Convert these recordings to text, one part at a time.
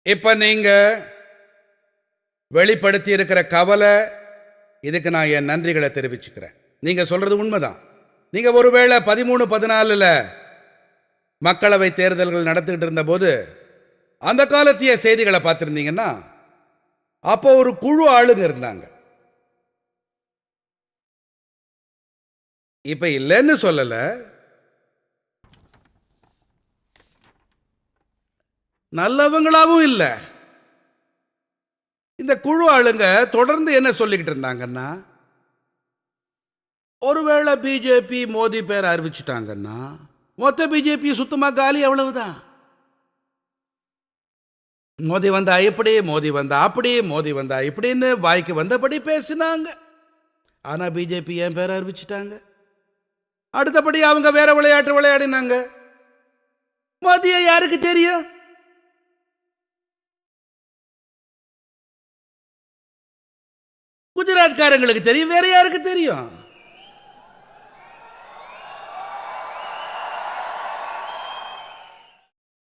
இப்ப நீங்க வெளிப்படுத்தி இருக்கிற கவலை, இதுக்கு நான் என் நன்றிகளை தெரிவிச்சுக்கிறேன். நீங்க சொல்றது உண்மைதான். நீங்க ஒருவேளை 13-14 மக்களவை தேர்தல்கள் நடத்திட்டு இருந்த போது அந்த காலத்திய செய்திகளை பார்த்திருந்தீங்கன்னா, அப்போ ஒரு குழு ஆளுங்க இருந்தாங்க. இப்ப இல்லைன்னு சொல்லல, நல்லவங்களாவும் இல்ல. இந்த குழு ஆளுங்க தொடர்ந்து என்ன சொல்லிக்கிட்டு இருந்தாங்கன்னா, ஒருவேளை பிஜேபி மோடி பேர் அறிவிச்சுட்டாங்கன்னா மொத்த பிஜேபி சுத்தமா காலி, அவ்வளவுதான். மோடி வந்தா இப்படி, மோடி வந்தா அப்படி, மோடி வந்தா இப்படின்னு வாய்க்கு வந்தபடி பேசினாங்க. ஆனா பிஜேபி என் பேர் அறிவிச்சுட்டாங்க. அடுத்தபடி அவங்க வேற விளையாட்டு விளையாடினாங்க. மோதியை யாருக்கு தெரியும்? குஜராத்காரங்களுக்கு தெரியும், வேற யாருக்கு தெரியும்?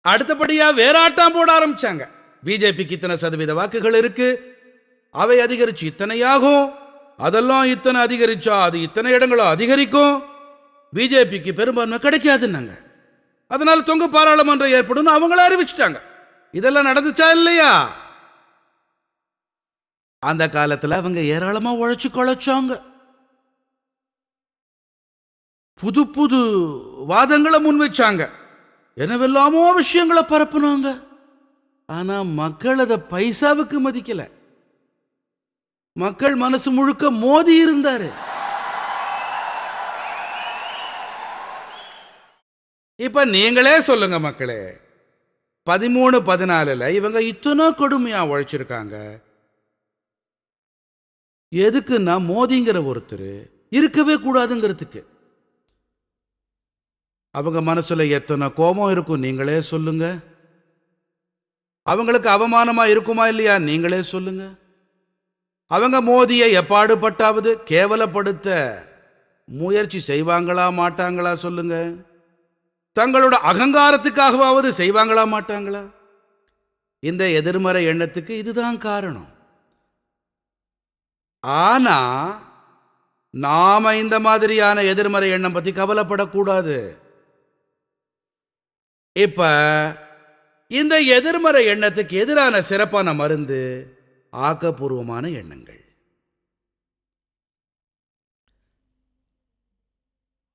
அடுத்தபடியா வேற ஆட்டம் போட ஆரம்பிச்சாங்க. பிஜேபிக்கு இத்தனை சதவீத வாக்குகள் இருக்கு, அவை அதிகரிச்சு இத்தனையாகும், அதெல்லாம் இத்தனை அதிகரிச்சா அது இத்தனை இடங்களும் அதிகரிக்கும், பிஜேபிக்கு பெரும்பான்மை கிடைக்காதுன்னாங்க. அதனால தொங்கு பாராளுமன்றம் ஏற்படும் அவங்கள அறிவிச்சிட்டாங்க. இதெல்லாம் நடந்துச்சா இல்லையா? அந்த காலத்துல அவங்க ஏராளமா உழைச்சு கொழைச்சாங்க. புது புது வாதங்களை முன் வச்சாங்க, என்னவெல்லாமோ விஷயங்களை பரப்புனாங்க. ஆனா மக்கள் அதை பைசாவுக்கு மதிக்கல. மக்கள் மனசு முழுக்க மோதி இருந்தாரு. இப்ப நீங்களே சொல்லுங்க மக்களே, 13-14 இவங்க இத்தனை கொடுமையா உழைச்சிருக்காங்க. எதுக்குன்னா மோதிங்கிற ஒருத்தர் இருக்கவே கூடாதுங்கிறதுக்கு. அவங்க மனசுல எத்தனை கோபம் இருக்கும் நீங்களே சொல்லுங்க. அவங்களுக்கு அவமானமா இருக்குமா இல்லையா நீங்களே சொல்லுங்க. அவங்க மோதியை எப்பாடுபட்டாவது கேவலப்படுத்த முயற்சி செய்வாங்களா மாட்டாங்களா சொல்லுங்க. தங்களோட அகங்காரத்துக்காகவாவது செய்வாங்களா மாட்டாங்களா? இந்த எதிர்மறை எண்ணத்துக்கு இதுதான் காரணம். ஆனா நாம இந்த மாதிரியான எதிர்மறை எண்ணம் பத்தி கவலைப்படக்கூடாது. இப்ப இந்த எதிர்மறை எண்ணத்துக்கு எதிரான சிறப்பான மருந்து ஆக்கப்பூர்வமான எண்ணங்கள்.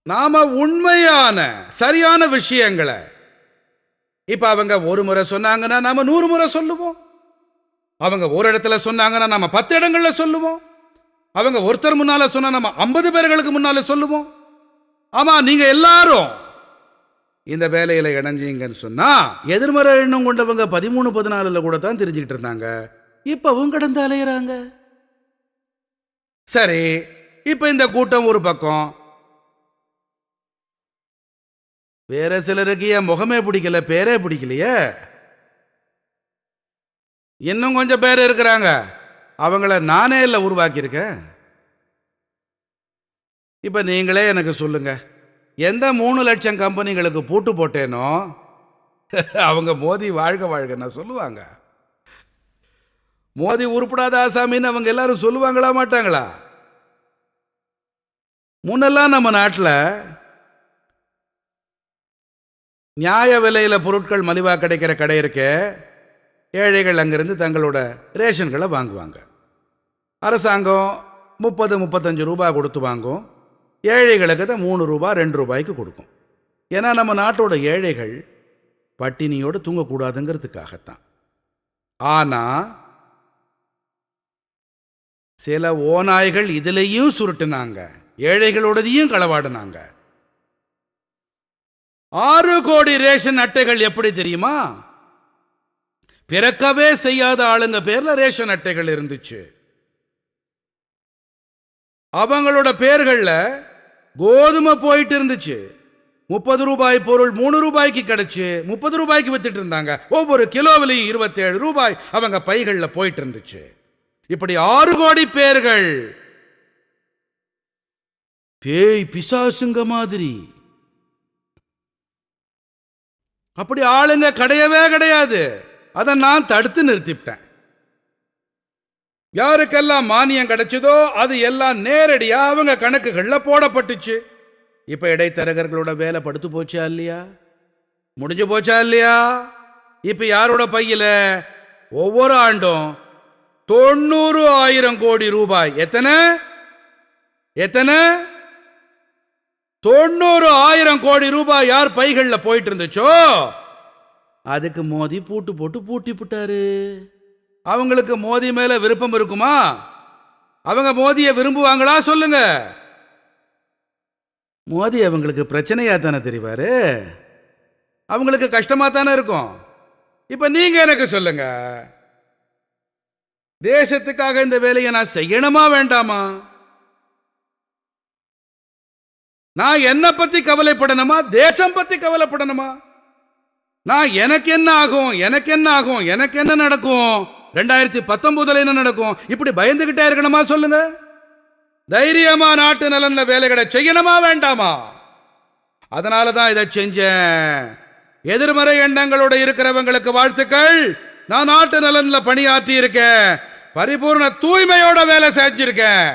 நாம உண்மையான சரியான விஷயங்களை இப்ப அவங்க ஒரு முறை சொன்னாங்கன்னா நாம 100 முறை சொல்லுவோம். அவங்க ஒரு இடத்துல சொன்னாங்கன்னா நாம 10 இடங்கள்ல சொல்லுவோம். அவங்க ஒருத்தர் முன்னால சொன்னா நம்ம 50 பேர்களுக்கு முன்னால சொல்லுவோம். ஆமா, நீங்க எல்லாரும் இந்த வேலையில இணைஞ்சீங்கன்னு சொன்னா எதிர்மறை எண்ணம் கொண்டவங்க 13-14 கூட தான் தெரிஞ்சுக்கிட்டு இருந்தாங்க. இப்பவும் கடந்து அலையிறாங்க. சரி, இப்ப இந்த கூட்டம் ஒரு பக்கம். வேற சிலருக்கு என் முகமே பிடிக்கல, பேரே பிடிக்கலையே. இன்னும் கொஞ்சம் பேர் இருக்கிறாங்க, அவங்கள நானே இல்ல உருவாக்கியிருக்கேன். இப்ப நீங்களே எனக்கு சொல்லுங்க, எந்த 3 லட்சம் கம்பெனிகளுக்கு பூட்டு போட்டேனோ அவங்க மோதி வாழ்க வாழ்க சொல்லுவாங்க. மோதி உருப்படாத ஆசாமின்னு அவங்க எல்லாரும் சொல்லுவாங்களா மாட்டாங்களா? முன்னெல்லாம் நம்ம நாட்டில் நியாய விலையில பொருட்கள் மலிவா கிடைக்கிற கடை இருக்கு. ஏழைகள் அங்கிருந்து தங்களோட ரேஷன்களை வாங்குவாங்க. அரசாங்கம் 30-35 ரூபாய் கொடுத்து வாங்கும். ஏழைகளுக்கு தான் 3 ரூபாய் 2 ரூபாய்க்கு கொடுக்கும். ஏன்னா நம்ம நாட்டோட ஏழைகள் பட்டினியோடு தூங்கக்கூடாதுங்கிறதுக்காகத்தான். ஆனா சில ஓநாய்கள் இதுலையும் சுருட்டுனாங்க, ஏழைகளோடதையும் களவாடினாங்க. 6 கோடி ரேஷன் அட்டைகள் எப்படி தெரியுமா? பிறக்கவே செய்யாத ஆளுங்க பேர்ல ரேஷன் அட்டைகள் இருந்துச்சு. அவங்களோட பேர்கள்ல கோதுமை போயிட்டு இருந்துச்சு. 30 ரூபாய் பொருள் 3 ரூபாய்க்கு கிடைச்சு 30 ரூபாய்க்கு வித்துட்டு இருந்தாங்க. ஒவ்வொரு கிலோவிலையும் 27 ரூபாய் அவங்க பைகள்ல போயிட்டு இருந்துச்சு. இப்படி 6 கோடி பேர்கள் பேய் பிசாசுங்க மாதிரி. அப்படி ஆளுங்க கிடையவே கிடையாது. அதை நான் தடுத்து நிறுத்திவிட்டேன். யாருக்கெல்லாம் மானியம் கிடைச்சதோ அது எல்லாம் நேரடியா அவங்க கணக்குகள்ல போடப்பட்டுச்சு. இப்ப இடைத்தரகர்களோட வேலை படுத்து போச்சா இல்லையா? முடிஞ்சு போச்சா இல்லையா? இப்ப யாரோட பையில ஒவ்வொரு ஆண்டும் 90,000 கோடி ரூபாய், எத்தனை எத்தனை 90,000 கோடி ரூபாய் யார் பைகள்ல போயிட்டு இருந்துச்சோ அதுக்கு மோதி பூட்டு போட்டு பூட்டி விட்டாரு. அவங்களுக்கு மோதி மேல விருப்பம் இருக்குமா? அவங்க மோதியை விரும்புவாங்களா சொல்லுங்க? மோதி அவங்களுக்கு பிரச்சனையா தானே தெரிவாரு, அவங்களுக்கு கஷ்டமா தானே இருக்கும். இப்ப நீங்க எனக்கு சொல்லுங்க, தேசத்துக்காக இந்த வேலையை நான் செய்யணுமா வேண்டாமா? நான் என்ன பத்தி கவலைப்படணுமா, தேசம் பத்தி கவலைப்படணுமா? நான் எனக்கு என்ன ஆகும், எனக்கு என்ன ஆகும், எனக்கு என்ன நடக்கும், 2019 என்ன நடக்கும், இப்படி பயந்துகிட்டே இருக்கணுமா சொல்லுங்க? தைரியமா நாட்டு நலன்ல வேலைகளை செய்யணுமா வேண்டாமா? அதனாலதான் இதை செஞ்சேன். எதிர்மறை எண்ணங்களோட இருக்கிறவங்களுக்கு வாழ்த்துக்கள். நான் நாட்டு நலன்ல பணியாற்றி இருக்கேன், பரிபூர்ண தூய்மையோட வேலை செஞ்சிருக்கேன்.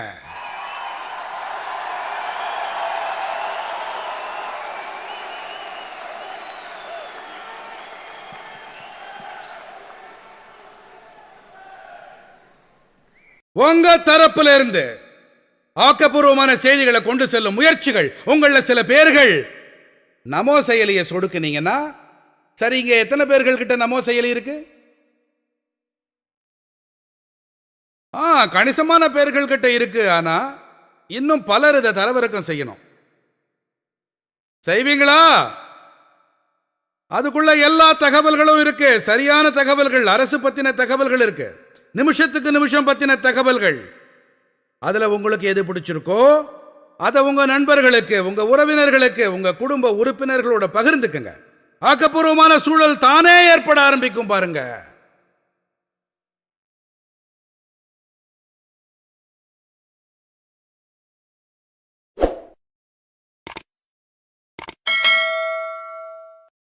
உங்க தரப்புல இருந்து ஆக்கப்பூர்வமான செய்திகளை கொண்டு செல்லும் முயற்சிகள், உங்கள சில பேர்கள் நமோ செயலியை சொடுக்குனீங்கன்னா சரி. இங்க எத்தனை பேர்கள் கிட்ட நமோ செயலி இருக்கு? கணிசமான பேர்கள் கிட்ட இருக்கு. ஆனா இன்னும் பலர் இதை தரவிறக்கம் செய்யணும். செய்வீங்களா? அதுக்குள்ள எல்லா தகவல்களும் இருக்கு, சரியான தகவல்கள், அரசு பத்தின தகவல்கள் இருக்கு, நிமிஷத்துக்கு நிமிஷம் பத்தின தகவல்கள். அதுல உங்களுக்கு எது பிடிச்சிருக்கோ அதை உங்க நண்பர்களுக்கு, உங்க உறவினர்களுக்கு, உங்க குடும்ப உறுப்பினர்களோட பகிர்ந்துக்குங்க. ஆக்கப்பூர்வமான சூழல் தானே ஏற்பட ஆரம்பிக்கும் பாருங்க.